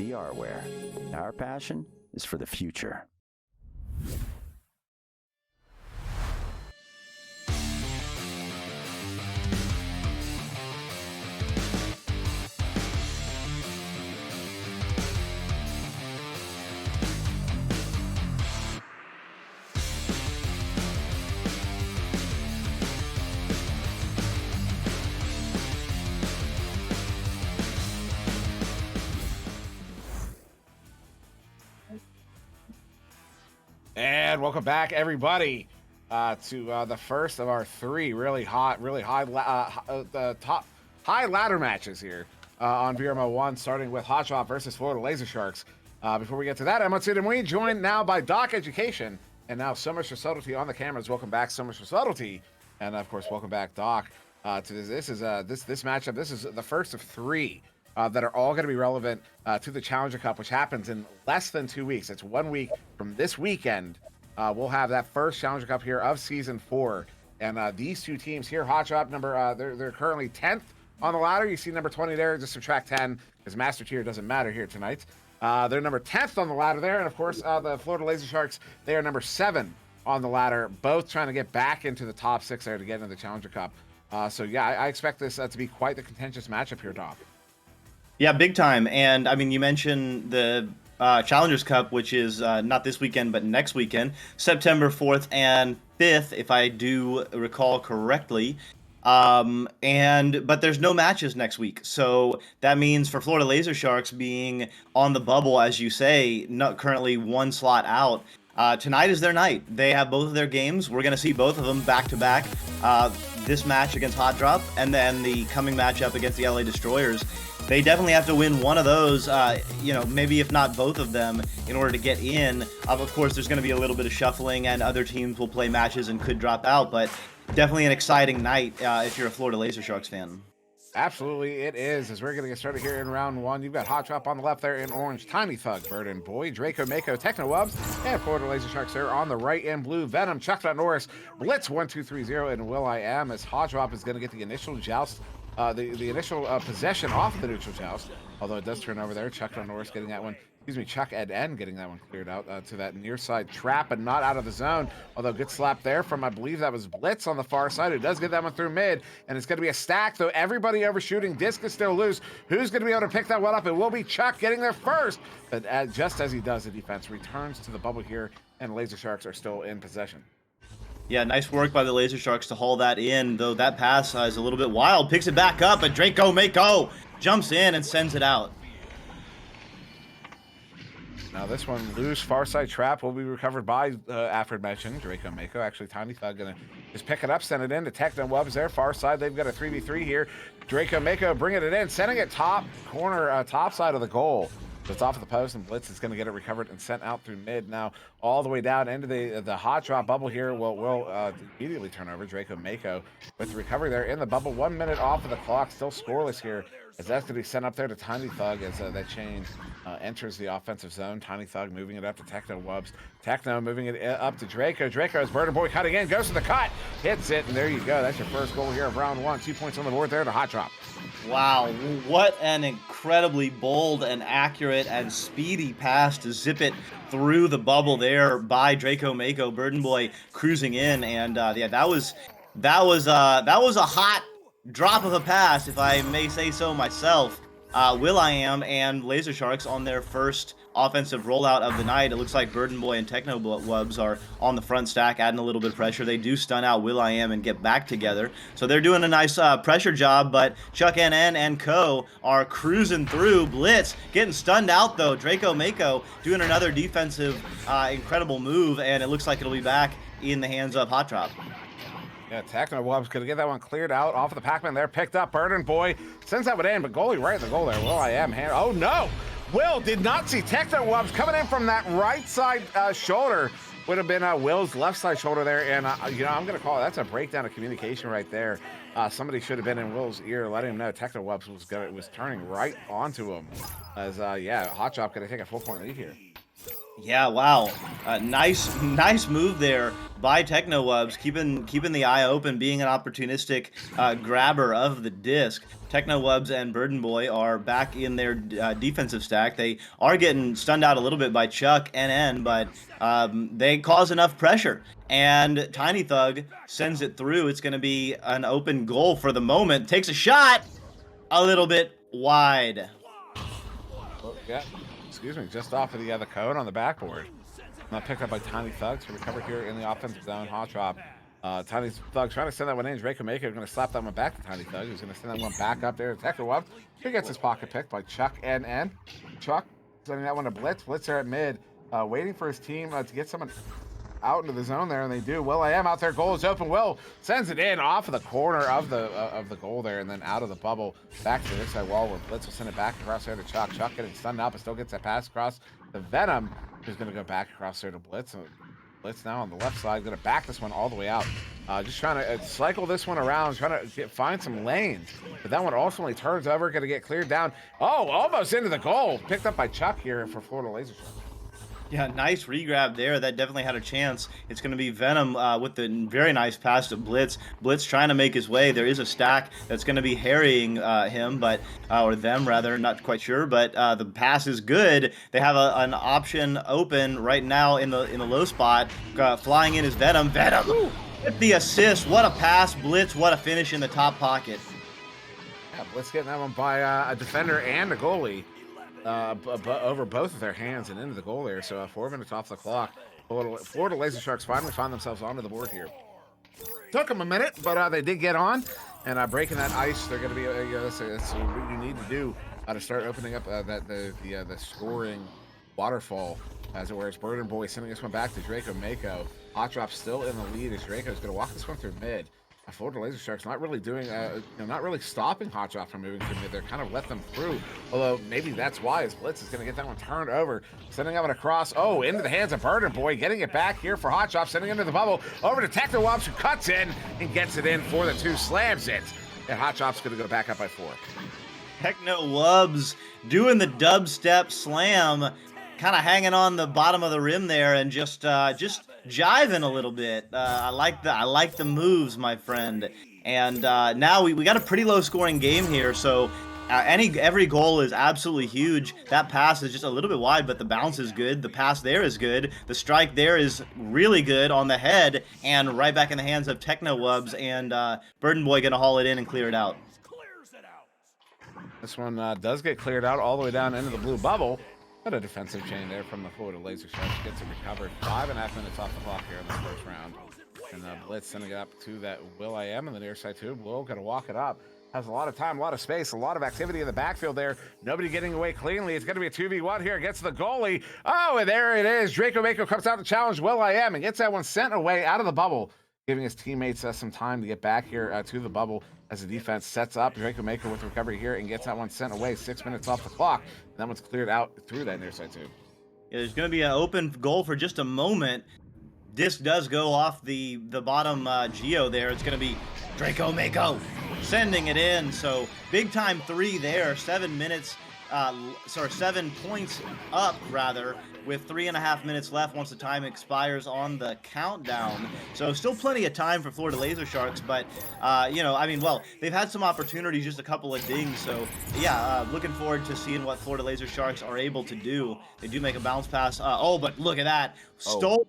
VRware. Our passion is for the future. And welcome back, everybody, to the first of our three really high ladder matches here on VRML 1, starting with HotDrop versus Florida LaserSharks. Before we get to that, I'm SirDimwi, joined now by DocEducation, and now So Much for Subtlety on the cameras. Welcome back, So Much for Subtlety, and of course, welcome back, Doc. To this matchup. This is the first of three that are all going to be relevant to the Challenger Cup, which happens in less than 2 weeks. It's 1 week from this weekend. We'll have that first Challenger Cup here of Season 4. And these two teams here, HotDrop, they're currently 10th on the ladder. You see number 20 there, just subtract 10, because Master Tier doesn't matter here tonight. They're number 10th on the ladder there. And, of course, the Florida LaserSharks, they are number 7 on the ladder, both trying to get back into the top 6 there to get into the Challenger Cup. So, yeah, I expect this to be quite the contentious matchup here, Doc. Yeah, big time. And I mean, you mentioned the Challengers Cup, which is not this weekend, but next weekend, September 4th and 5th, if I do recall correctly. But there's no matches next week. So that means for Florida LaserSharks being on the bubble, as you say, not currently one slot out. Tonight is their night. They have both of their games. We're going to see both of them back to back. This match against HotDrop and then the coming matchup against the LA Destroyers. They definitely have to win one of those, maybe if not both of them, in order to get in. Of course, there's going to be a little bit of shuffling, and other teams will play matches and could drop out, but definitely an exciting night if you're a Florida LaserSharks fan. Absolutely, it is. As we're going to get started here in round 1, you've got HotDrop on the left there in orange, Tiny Thug, Burden Boy, Draco Mako, Techno Wubs, and Florida LaserSharks there on the right in blue, Venom, Chuck Norris, Blitz 1230, and Will I Am, as HotDrop is going to get the initial joust. The initial possession off the neutral joust, although it does turn over there. Chuck Norris getting that one. Chuck N getting that one cleared out to that near side trap, but not out of the zone. Although good slap there from, I believe that was Blitz on the far side. It does get that one through mid, and it's going to be a stack, though everybody overshooting. Disc is still loose. Who's going to be able to pick that one up? It will be Chuck getting there first, but just as he does, the defense returns to the bubble here, and LaserSharks are still in possession. Yeah, nice work by the LaserSharks to haul that in, though that pass is a little bit wild. Picks it back up, and Draco Mako jumps in and sends it out. Now this one, loose far side trap will be recovered by aforementioned Draco Mako. Actually, Tiny Thug gonna just pick it up, send it in to Techno Wubs there. Far side, they've got a 3v3 here. Draco Mako bringing it in, sending it top corner, top side of the goal. It's off of the post, and Blitz is going to get it recovered and sent out through mid. Now, all the way down into the HotDrop bubble here will immediately turn over. Draco Mako with the recovery there in the bubble. 1 minute off of the clock, still scoreless here, as that's going to be sent up there to Tiny Thug as that chain enters the offensive zone. Tiny Thug moving it up to Techno Wubs. Techno moving it up to Draco. Draco's Burden Boy cutting in, goes to the cut, hits it, and there you go. That's your first goal here of round 1. 2 points on the board there to HotDrop. Wow, what an incredibly bold and accurate and speedy pass to zip it through the bubble there by Draco Mako. Burden Boy cruising in, and yeah, that was a hot drop of a pass, if I may say so myself. Will I Am and LaserSharks on their first offensive rollout of the night. It looks like Burden Boy and Techno Wubs are on the front stack, adding a little bit of pressure. They do stun out Will I Am and get back together. So they're doing a nice pressure job, but Chuck NN and co are cruising through. Blitz getting stunned out, though. Draco Mako doing another defensive incredible move, and it looks like it'll be back in the hands of HotDrop. Yeah, Techno Wubs going to get that one cleared out off of the Pac-Man there. Picked up. Burden Boy sends that one in, but goalie right in the goal there. Will I Am hand. Oh, no. Will did not see Techno Wubs coming in from that right side shoulder. Would have been Will's left side shoulder there. And, I'm going to call it. That's a breakdown of communication right there. Somebody should have been in Will's ear, letting him know Techno Wubs was turning right onto him. As, yeah, HotDrop going to take a 4-point lead here. Yeah, wow. Nice move there by TechnoWubs, keeping the eye open, being an opportunistic grabber of the disc. TechnoWubs and Burden Boy are back in their defensive stack. They are getting stunned out a little bit by Chuck NN, but they cause enough pressure. And Tiny Thug sends it through. It's going to be an open goal for the moment. Takes a shot a little bit wide. Oh, yeah. Excuse me, just off of the other cone on the backboard. Not picked up by Tiny Thug to recover here in the offensive zone. HotDrop. Tiny Thug trying to send that one in. Draco Maker going to slap that one back to Tiny Thug. He's going to send that one back up there to TechnoWubs. He gets his pocket picked by Chuck NN. Chuck sending that one to Blitz. Blitz there at mid, waiting for his team to get someone out into the zone there, and they do. Will I am out there. Goal is open. Will sends it in off of the corner of the goal there, and then out of the bubble back to the inside wall where Blitz will send it back across there to Chuck. Chuck getting stunned up, but still gets that pass across the Venom, who's going to go back across there to Blitz. Blitz now on the left side, going to back this one all the way out. Just trying to cycle this one around, trying to find some lanes. But that one ultimately turns over, going to get cleared down. Oh, almost into the goal. Picked up by Chuck here for Florida LaserSharks. Yeah, nice regrab there. That definitely had a chance. It's going to be Venom with the very nice pass to Blitz. Blitz trying to make his way. There is a stack that's going to be harrying him, but or them rather, not quite sure. But the pass is good. They have an option open right now in the low spot. Flying in is Venom. Venom with the assist. What a pass, Blitz. What a finish in the top pocket. Yeah, Blitz getting that one by a defender and a goalie. Over both of their hands and into the goal there. So 4 minutes off the clock. Florida LaserSharks finally found themselves onto the board here. Took them a minute, but they did get on. And breaking that ice, they're going to be. That's what you need to do to start opening up the scoring waterfall, as it were. It's Burden Boy sending this one back to Draco Mako. HotDrop still in the lead as Draco's going to walk this one through mid. Florida LaserSharks not really doing, not really stopping HotDrop from moving through mid. They're kind of let them through. Although maybe that's why as Blitz is going to get that one turned over, sending that one across. Oh, into the hands of Burden Boy, getting it back here for HotDrop, sending it into the bubble over to TechnoWubs, who cuts in and gets it in for the 2, slams it, and HotDrop's going to go back up by 4. TechnoWubs doing the dubstep slam, kind of hanging on the bottom of the rim there, and just jiving a little bit. I like the moves, my friend. And now we got a pretty low scoring game here, so every goal is absolutely huge. That pass is just a little bit wide, but the bounce is good. The pass there is good. The strike there is really good on the head, and right back in the hands of TechnoWubs, and Burden Boy gonna haul it in and clear it out. This one does get cleared out all the way down into the blue bubble. Got a defensive chain there from the Florida LaserSharks. Gets it recovered. 5.5 minutes off the clock here in the first round. And Blitz sending it up to that Will I Am in the near side too. Will going to walk it up. Has a lot of time, a lot of space, a lot of activity in the backfield there. Nobody getting away cleanly. It's going to be a 2v1 here. Gets the goalie. Oh, and there it is. Draco Mako comes out to challenge Will I Am and gets that one sent away out of the bubble, giving his teammates some time to get back here to the bubble as the defense sets up. Draco Mako with the recovery here and gets that one sent away. 6 minutes off the clock. And that one's cleared out through that near side too. Yeah, there's going to be an open goal for just a moment. Disc does go off the bottom geo there. It's going to be Draco Mako sending it in. So big time 3 there. 7 minutes, 7 points up rather, with 3.5 minutes left once the time expires on the countdown. So still plenty of time for Florida LaserSharks, but they've had some opportunities, just a couple of dings. So yeah, looking forward to seeing what Florida LaserSharks are able to do. They do make a bounce pass. But look at that. Stolen.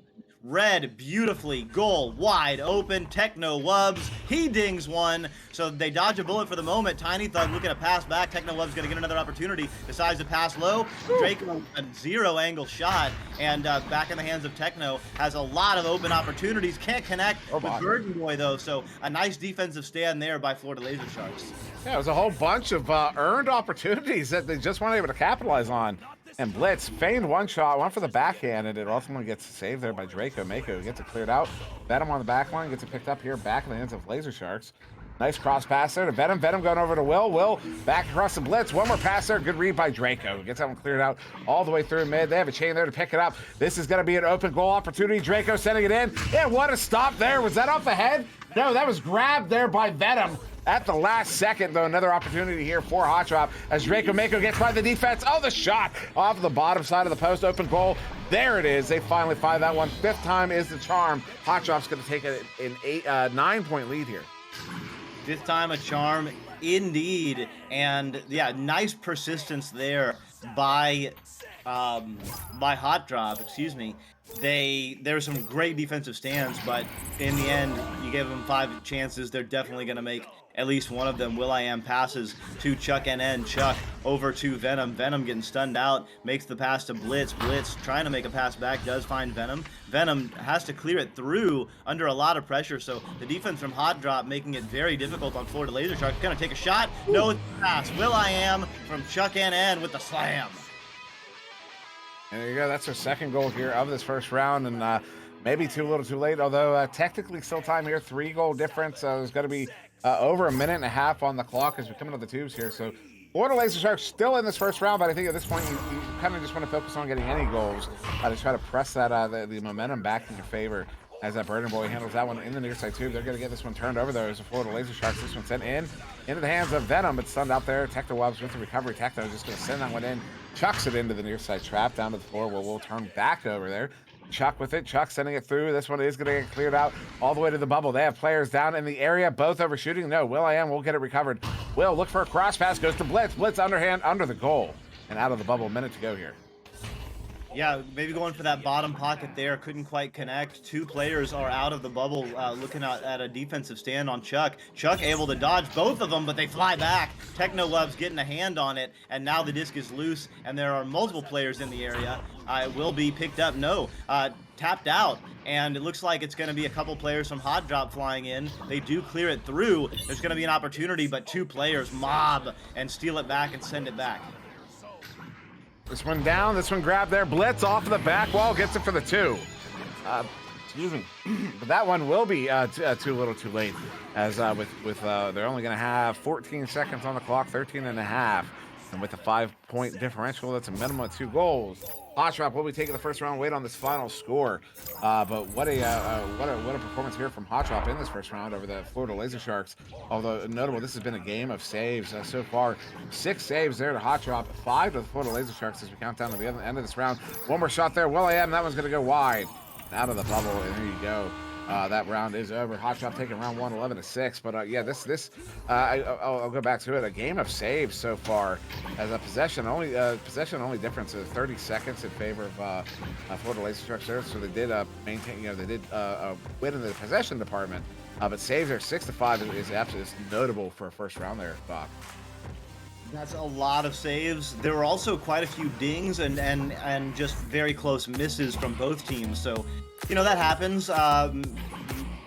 Red, beautifully, goal, wide open, TechnoWubs, he dings one, so they dodge a bullet for the moment. Tiny Thug looking to pass back, TechnoWubs gonna get another opportunity, decides to pass low. Draco, a 0 angle shot, and back in the hands of Techno, has a lot of open opportunities, can't connect with Burden Boy though, so a nice defensive stand there by Florida LaserSharks. Yeah, it was a whole bunch of earned opportunities that they just weren't able to capitalize on. And Blitz feigned one shot, went for the backhand, and it ultimately gets saved there by Draco Mako. Gets it cleared out. Venom on the back line, gets it picked up here, back in the hands of LaserSharks. Nice cross pass there to Venom. Venom going over to Will. Will back across the Blitz. One more pass there. Good read by Draco. Gets that one cleared out all the way through mid. They have a chain there to pick it up. This is going to be an open goal opportunity. Draco sending it in. Yeah, what a stop there. Was that off the head? No, that was grabbed there by Venom. At the last second, though, another opportunity here for HotDrop as Draco Mako gets by the defense. Oh, the shot off the bottom side of the post, open goal. There it is. They finally find that one. 5th time is the charm. HotDrop's going to take an 9-point lead here. 5th time a charm, indeed. And yeah, nice persistence there by HotDrop. Excuse me. There were some great defensive stands, but in the end, you gave them 5 chances. They're definitely going to make at least one of them. Will.i.am passes to Chuck NN. Chuck over to Venom. Venom getting stunned out, makes the pass to Blitz. Blitz trying to make a pass back, does find Venom. Venom has to clear it through under a lot of pressure, so the defense from HotDrop making it very difficult on Florida LaserSharks. Gonna take a shot. No pass. Will.i.am from Chuck NN with the slam. And there you go. That's our 2nd goal here of this first round, and maybe too little too late, although technically still time here. 3-goal difference. There's going to be over a minute and a half on the clock as we come into the tubes here. So Florida LaserSharks still in this first round, but I think at this point you kind of just want to focus on getting any goals to try to press that the momentum back in your favor. As that Burden Boy handles that one in the near side tube. They're going to get this one turned over, though, as the Florida LaserSharks. This one sent into the hands of Venom, but stunned out there. Technowebs with the recovery. Techno just going to send that one in. Chucks it into the near side trap down to the floor where we'll turn back over there. Chuck with it. Chuck sending it through. This one is going to get cleared out all the way to the bubble. They have players down in the area, both overshooting. No, Will.i.am will get it recovered. Will look for a cross pass. Goes to Blitz. Blitz underhand under the goal. And out of the bubble. A minute to go here. Yeah, maybe going for that bottom pocket there. Couldn't quite connect. 2 players are out of the bubble looking at a defensive stand on Chuck. Chuck able to dodge both of them, but they fly back. Technoweb's getting a hand on it, and now the disc is loose, and there are multiple players in the area. It will be picked up. No, tapped out, and it looks like it's going to be a couple players from HotDrop flying in. They do clear it through. There's going to be an opportunity, but 2 players mob and steal it back and send it back. This one down, this one grabbed there. Blitz off of the back wall, gets it for the 2. Excuse me. But that one will be too little too late, as with they're only going to have 14 seconds on the clock, 13 and a half. And with a 5-point differential, that's a minimum of 2 goals. HotDrop will be taking the first round. Wait on this final score. But what a performance here from HotDrop in this first round over the Florida LaserSharks. Although notable, this has been a game of saves so far. 6 saves there to HotDrop, 5 to the Florida LaserSharks as we count down to the end of this round. One more shot there. Will.i.am, that one's going to go wide. Out of the bubble, and there you go. That round is over. HotDrop taking round 1, 11-6. But yeah, I'll go back to it. A game of saves so far, as a possession only difference is 30 seconds in favor of Florida LaserSharks there. So they did maintain, they did win in the possession department. But saves are 6-5 is absolutely notable for a first round there, Doc. That's a lot of saves. There were also quite a few dings and just very close misses from both teams. So, that happens.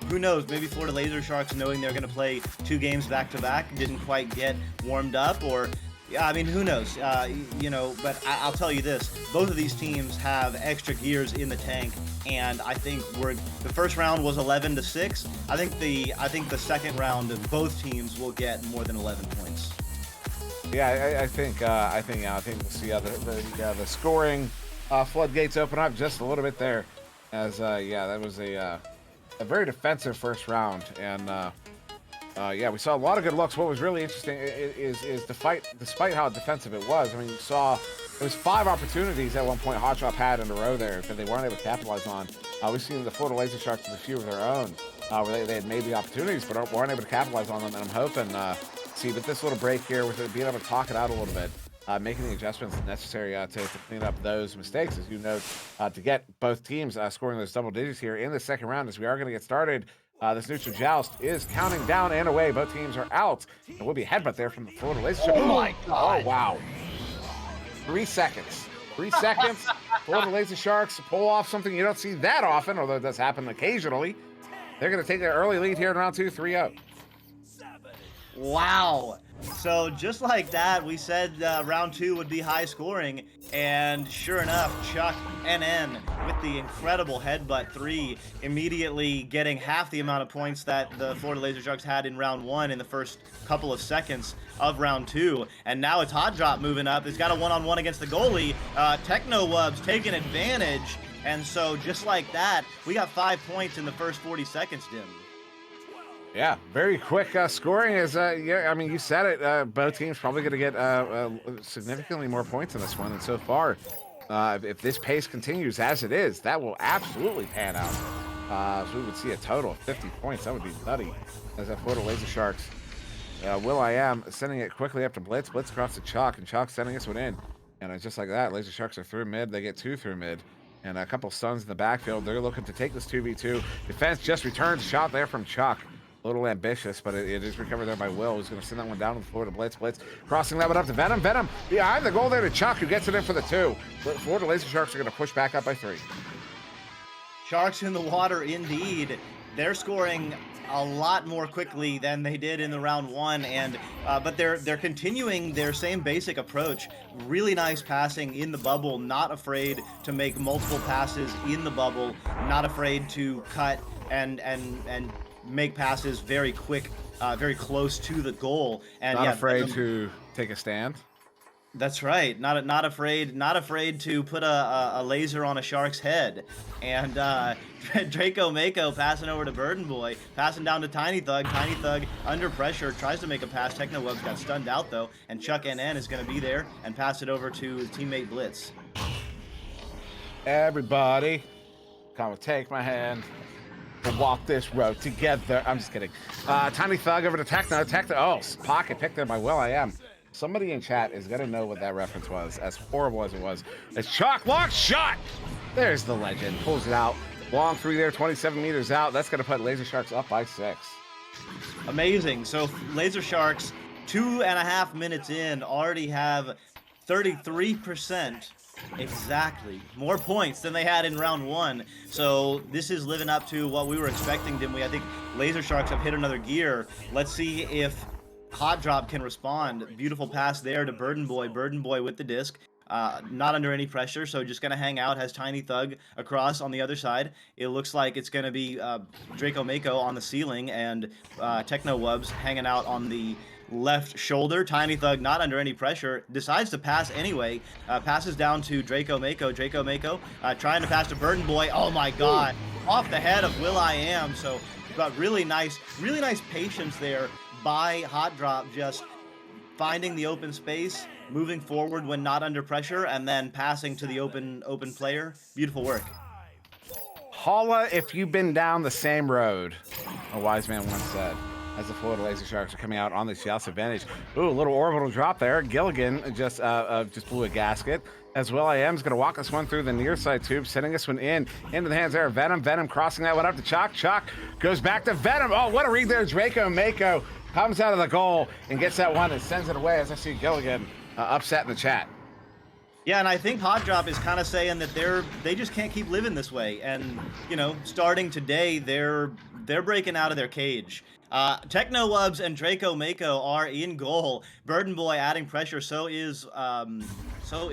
Who knows? Maybe Florida LaserSharks, knowing they're going to play 2 games back-to-back, didn't quite get warmed up. Or, who knows? But I'll tell you this. Both of these teams have extra gears in the tank. And I think the first round was 11-6. I think the second round of both teams will get more than 11 points. Yeah, I think we'll see how the scoring floodgates open up just a little bit there, as that was a very defensive first round, and we saw a lot of good looks. What was really interesting is despite how defensive it was. I mean, you saw there was 5 opportunities at one point HotDrop had in a row there that they weren't able to capitalize on. We've seen the Florida LaserSharks with a few of their own where they had made the opportunities but weren't able to capitalize on them, and I'm hoping. See, but this little break here with it being able to talk it out a little bit, making the adjustments necessary to clean up those mistakes, as you note, to get both teams scoring those double digits here in the second round. As we are going to get started, this neutral joust is counting down and away. Both teams are out. And will be a headbutt there from the Florida LaserSharks. Oh my God! Oh wow! 3 seconds. 3 seconds. Florida LaserSharks pull off something you don't see that often, although it does happen occasionally. They're going to take their early lead here in round 2, 3-0. Wow. So just like that, we said round 2 would be high scoring, and sure enough, Chuck NN with the incredible headbutt 3, immediately getting half the amount of points that the Florida LaserSharks had in round 1 in the first couple of seconds of round 2. And now it's HotDrop moving up. He's got a one-on-one against the goalie. Technoweb's taking advantage, and so just like that, we got 5 points in the first 40 seconds, Dim. Yeah, very quick scoring is, yeah, I mean, you said it, both teams probably going to get significantly more points in this one. And so far, if this pace continues as it is, that will absolutely pan out. So we would see a total of 50 points. That would be nutty. As that for the LaserSharks. Will.i.am sending it quickly up to Blitz. Blitz across to Chalk, and Chalk sending this one in. And just like that, LaserSharks are through mid. They get 2 through mid. And a couple stuns in the backfield. They're looking to take this 2v2. Defense just returns. Shot there from Chalk. A little ambitious, but it is recovered there by Will, who's going to send that one down to the floor to Blitz. Blitz crossing that one up to Venom. Venom behind the goal there to Chuck, who gets it in for the 2. Florida LaserSharks are going to push back up by 3. Sharks in the water, indeed. They're scoring a lot more quickly than they did in the round 1, and but they're continuing their same basic approach. Really nice passing in the bubble, not afraid to make multiple passes in the bubble, not afraid to cut and make passes very quick, very close to the goal, and not afraid to take a stand. That's right. Not afraid to put a laser on a shark's head. And Draco Mako passing over to Burden Boy, passing down to Tiny Thug. Tiny Thug under pressure tries to make a pass. TechnoWeb's got stunned out though, and Chuck NN is going to be there and pass it over to his teammate Blitz. Everybody, come and take my hand. We'll walk this road together. I'm just kidding. Tiny Thug over to Techno. Oh, pocket picked there by Will.i.am. Somebody in chat is going to know what that reference was, as horrible as it was. It's Chalk, long shot! There's the legend. Pulls it out. Long 3 there, 27 meters out. That's going to put LaserSharks up by 6. Amazing. So LaserSharks, 2.5 minutes in, already have 33%. Exactly. More points than they had in round 1. So this is living up to what we were expecting, didn't we? I think LaserSharks have hit another gear. Let's see if HotDrop can respond. Beautiful pass there to Burden Boy. Burden Boy with the disc. Not under any pressure, so just going to hang out. Has Tiny Thug across on the other side. It looks like it's going to be Draco Mako on the ceiling and TechnoWubs hanging out on the left shoulder. Tiny Thug not under any pressure, decides to pass anyway, passes down to Draco Mako. Draco Mako trying to pass to Burden Boy. Oh my god, off the head of Will.i.am. So got really nice patience there by HotDrop, just finding the open space, moving forward when not under pressure, and then passing to the open player. Beautiful work. Holla if you've been down the same road, a wise man once said, as the Florida LaserSharks are coming out on the Seattle's advantage. Ooh, a little orbital drop there. Gilligan just blew a gasket. As Will.i.am's going to walk this one through the near side tube, sending this one into the hands there of Venom. Venom crossing that one up to Chalk. Chalk goes back to Venom. Oh, what a read there. Draco Mako comes out of the goal and gets that one and sends it away, as I see Gilligan upset in the chat. Yeah, and I think HotDrop is kind of saying that they just can't keep living this way. And, you know, starting today, they're breaking out of their cage. TechnoWubs and Draco Mako are in goal. Burden Boy adding pressure. So is who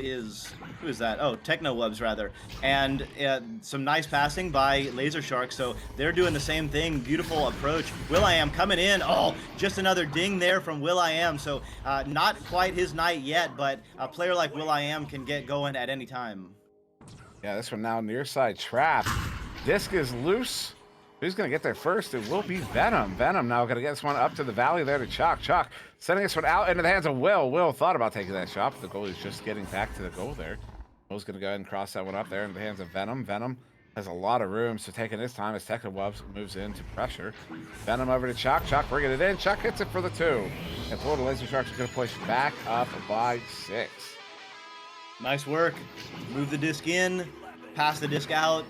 is that? Oh, TechnoWubs rather. And some nice passing by LaserSharks. So they're doing the same thing. Beautiful approach. Will.i.am coming in. Oh, just another ding there from Will.i.am. So not quite his night yet, but a player like Will.i.am can get going at any time. Yeah, this one now near side trap. Disc is loose. Who's going to get there first? It will be Venom. Venom now going to get this one up to the valley there to Chalk. Chalk sending this one out into the hands of Will. Will thought about taking that shot, but the goalie's just getting back to the goal there. Will's going to go ahead and cross that one up there into the hands of Venom. Venom has a lot of room, so taking his time as TechnoWubs moves into pressure. Venom over to Chalk. Chalk bringing it in. Chalk hits it for the 2. And Florida LaserSharks are going to push back up by 6. Nice work. Move the disc in, pass the disc out,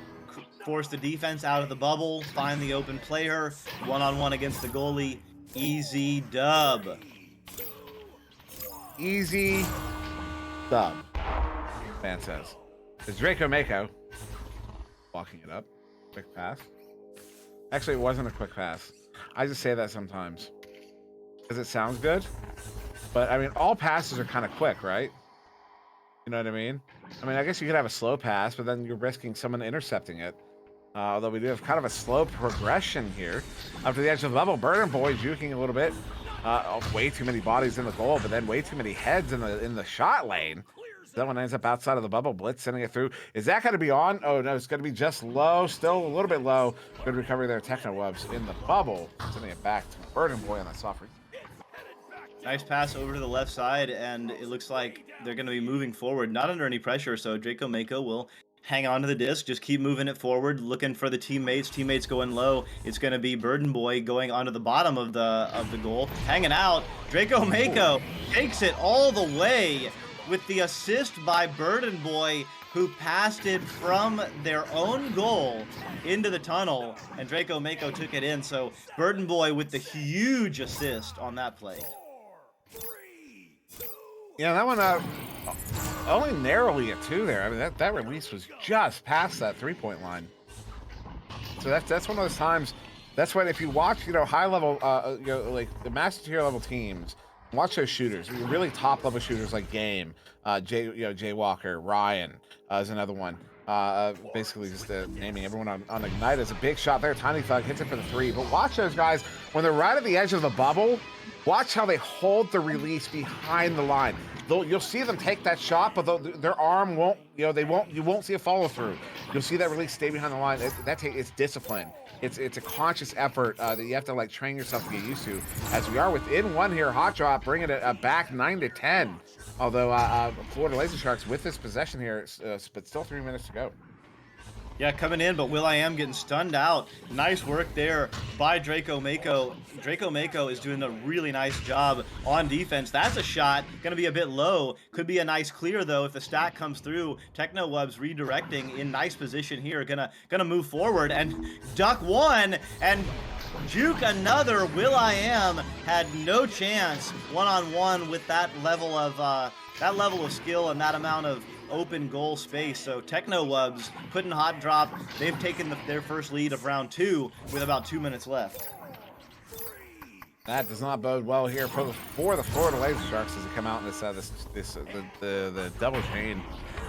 force the defense out of the bubble, find the open player, one-on-one against the goalie. Easy dub. Easy dub, fan says. It's Draco Mako walking it up. Quick pass. Actually, it wasn't a quick pass. I just say that sometimes because it sounds good. But, I mean, all passes are kind of quick, right? You know what I mean? I guess you could have a slow pass, but then you're risking someone intercepting it. Although we do have kind of a slow progression here. Up to the edge of the bubble, Burden Boy juking a little bit. Way too many bodies in the goal, but then way too many heads in the shot lane. That one ends up outside of the bubble. Blitz sending it through. Is that going to be on? Oh, no, it's going to be just low. Still a little bit low. Good recovery there. Technowebs in the bubble. Sending it back to Burden Boy on that soft reset. Nice pass over to the left side, and it looks like they're going to be moving forward, not under any pressure, so Draco Mako will hang on to the disc, just keep moving it forward, looking for the teammates going low. It's going to be Burden Boy going onto the bottom of the goal, hanging out. Draco Mako takes it all the way with the assist by Burden Boy, who passed it from their own goal into the tunnel, and Draco Mako took it in. So Burden Boy with the huge assist on that play. Yeah, that one only narrowly a 2 there. I mean, that release was just past that 3-point line. So that's one of those times. That's when, if you watch, high level, like the master tier level teams, watch those shooters, really top level shooters like Game, Jay Walker, Ryan is another one. Basically just naming everyone on Ignite as a big shot there. Tiny Thug hits it for the 3. But watch those guys when they're right at the edge of the bubble. Watch how they hold the release behind the line. You'll see them take that shot, but their arm won't. You won't see a follow through. You'll see that release stay behind the line. It's discipline. It's a conscious effort that you have to like train yourself to get used to. As we are within 1 here, HotDrop bringing it back 9-10. Although Florida LaserSharks with this possession here, but still 3 minutes to go. Yeah, coming in, but will.i.am getting stunned out. Nice work there by Draco Mako. Draco Mako is doing a really nice job on defense. That's a shot, gonna be a bit low. Could be a nice clear though if the stack comes through. Technowebs redirecting in nice position here. Gonna move forward and duck one and juke another. will.i.am had no chance one-on-one with that level of skill and that amount of open goal space. So Technowebs putting HotDrop. They've taken their first lead of round 2 with about 2 minutes left. That does not bode well here for the Florida LaserSharks as they come out in the double chain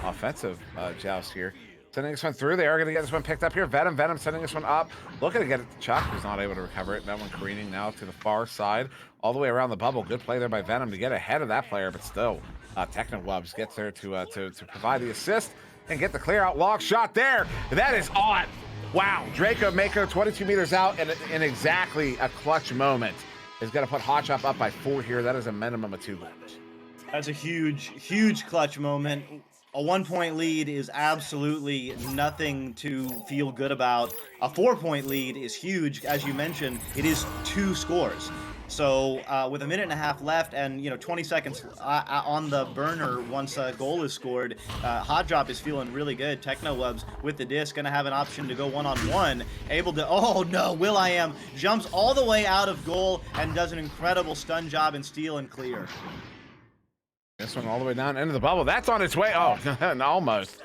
offensive joust here. Sending this one through. They are going to get this one picked up here. Venom sending this one up. Looking to get it to Chuck, who's not able to recover it. That one careening now to the far side, all the way around the bubble. Good play there by Venom to get ahead of that player, but still, Technowebs gets there to provide the assist and get the clear out. Long shot there. That is on. Wow. Draco Mako 22 meters out and in exactly a clutch moment is going to put HotDrop up by 4 here. That is a minimum of 2 goals. That's a huge clutch moment. A 1-point lead is absolutely nothing to feel good about. A 4-point lead is huge. As you mentioned, it is 2 scores. So with a minute and a half left and 20 seconds on the burner once a goal is scored, HotDrop is feeling really good. Technowebs with the disc gonna have an option to go one-on-one, able to, oh no, will.i.am jumps all the way out of goal and does an incredible stun job and steal and clear. This one all the way down into the bubble. That's on its way. Oh, almost.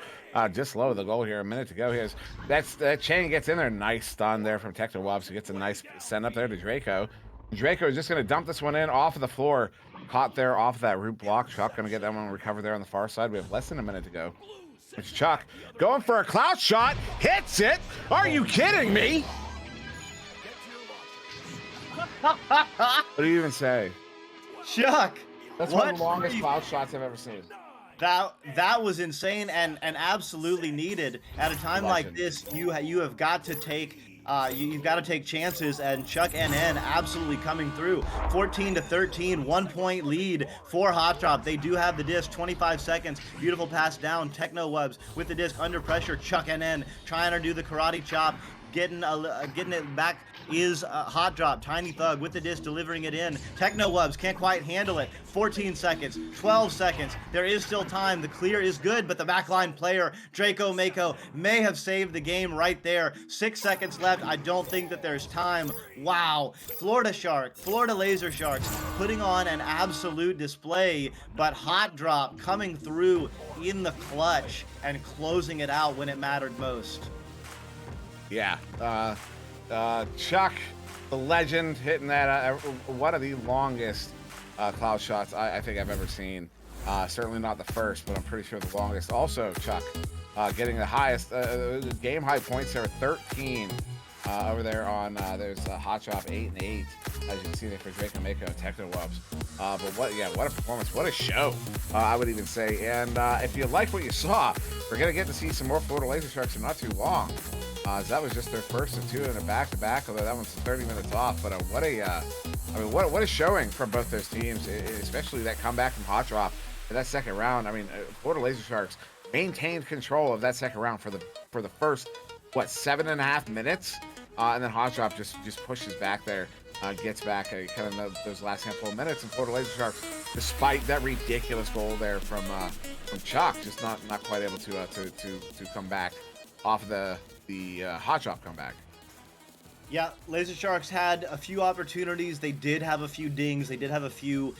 Just low of the goal here. A minute to go here. That chain gets in there. Nice stun there from Technowebs. He gets a nice send up there to Draco. Draco is just going to dump this one in off of the floor. Caught there off of that root block. Chuck going to get that one recovered there on the far side. We have less than a minute to go. It's Chuck going for a clout shot. Hits it. Are you kidding me? What do you even say? Chuck. That's one of the longest clout shots I've ever seen. That was insane and absolutely needed at a time like this. You have got to take you've got to take chances, and Chuck NN absolutely coming through. 14-13, 1-point lead for HotDrop. They do have the disc. 25 seconds. Beautiful pass down. Technowebs with the disc under pressure. Chuck NN trying to do the karate chop. Getting it back is HotDrop. Tiny Thug with the disc delivering it in. Technowebs can't quite handle it. 14 seconds, 12 seconds. There is still time. The clear is good, but the backline player, Draco Mako, may have saved the game right there. 6 seconds left. I don't think that there's time. Wow. Florida LaserSharks putting on an absolute display, but HotDrop coming through in the clutch and closing it out when it mattered most. Yeah, Chuck, the legend, hitting that one of the longest cloud shots I think I've ever seen. Certainly not the first, but I'm pretty sure the longest. Also, Chuck getting the highest game high points there, 13 over there on there's HotDrop 8 and 8, as you can see there for Draco Mako and Techno Wubs. But what a performance, what a show, I would even say. And if you like what you saw, we're gonna get to see some more Florida LaserSharks in not too long. As that was just their first of two in a back-to-back, although that one's 30 minutes off. But what a showing from both those teams, especially that comeback from HotDrop in that second round. I mean, Florida LaserSharks maintained control of that second round for the first 7.5 minutes, and then HotDrop just pushes back there, gets back kind of those last handful of minutes, and Florida LaserSharks, despite that ridiculous goal there from Chuck, just not quite able to come back off the HotDrop comeback. Yeah, LaserSharks had a few opportunities. They did have a few dings. They did have a few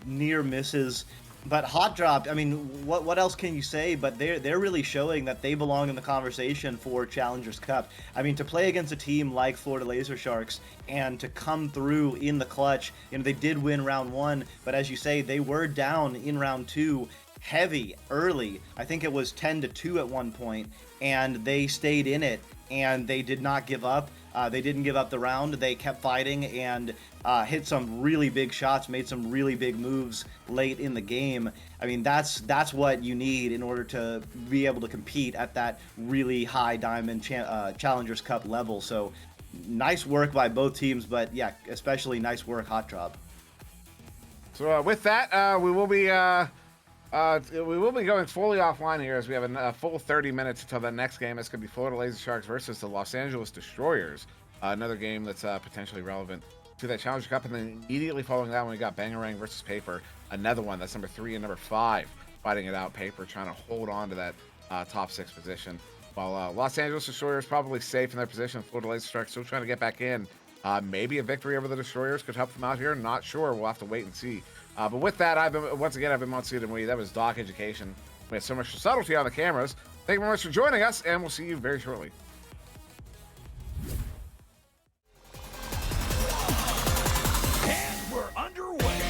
near misses. But HotDrop, I mean, what else can you say? But they're really showing that they belong in the conversation for Challengers Cup. I mean, to play against a team like Florida LaserSharks and to come through in the clutch, they did win round 1, but as you say, they were down in round 2 heavy early. I think it was 10-2 at one point, and they stayed in it, and they did not give up. They didn't give up the round. They kept fighting and hit some really big shots, made some really big moves late in the game. I mean, that's what you need in order to be able to compete at that really high diamond Challengers Cup level. So nice work by both teams, but yeah, especially nice work HotDrop. So with that, we will be going fully offline here, as we have a full 30 minutes until the next game. It's going to be Florida LaserSharks versus the Los Angeles Destroyers. Another game that's potentially relevant to that Challenger Cup. And then immediately following that one, we got Bangarang versus Paper. Another one. That's number 3 and number 5 fighting it out. Paper trying to hold on to that top 6 position. While Los Angeles Destroyers probably safe in their position. Florida LaserSharks still trying to get back in. Maybe a victory over the Destroyers could help them out here. Not sure. We'll have to wait and see. But with that, I've been SirDimwi. That was DocEducation. We had so much subtlety on the cameras. Thank you very much for joining us, and we'll see you very shortly. And we're underway.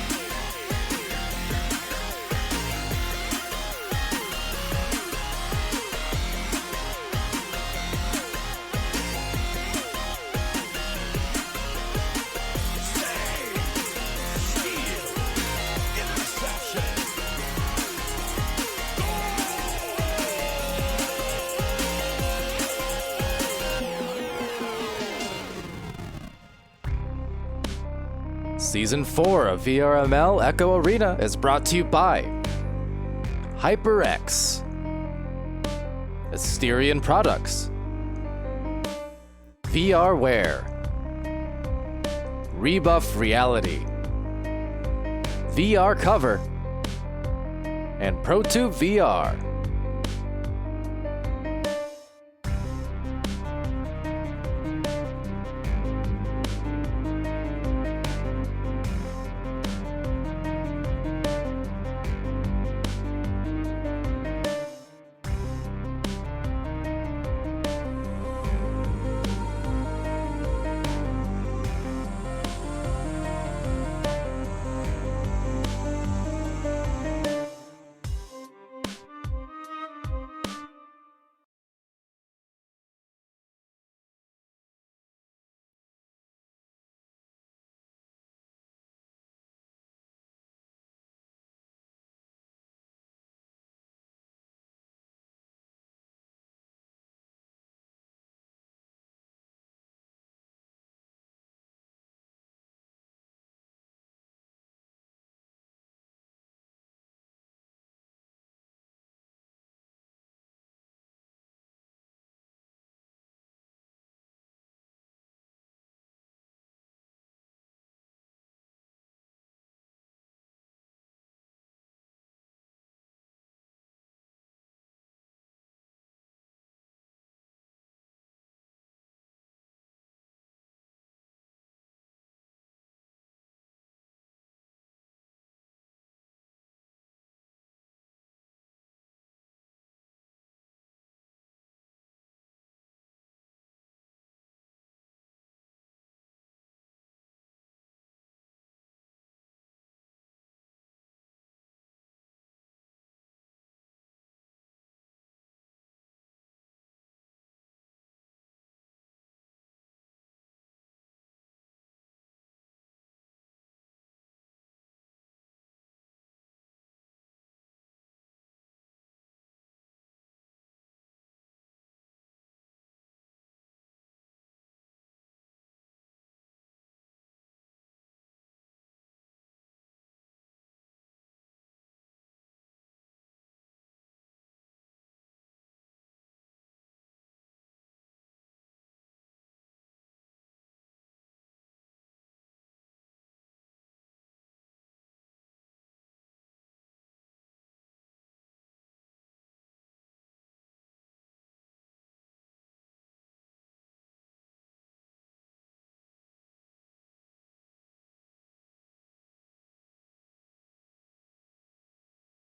Season 4 of VRML Echo Arena is brought to you by HyperX, Asterion Products, VRware, Rebuff Reality, VR Cover, and ProTube VR.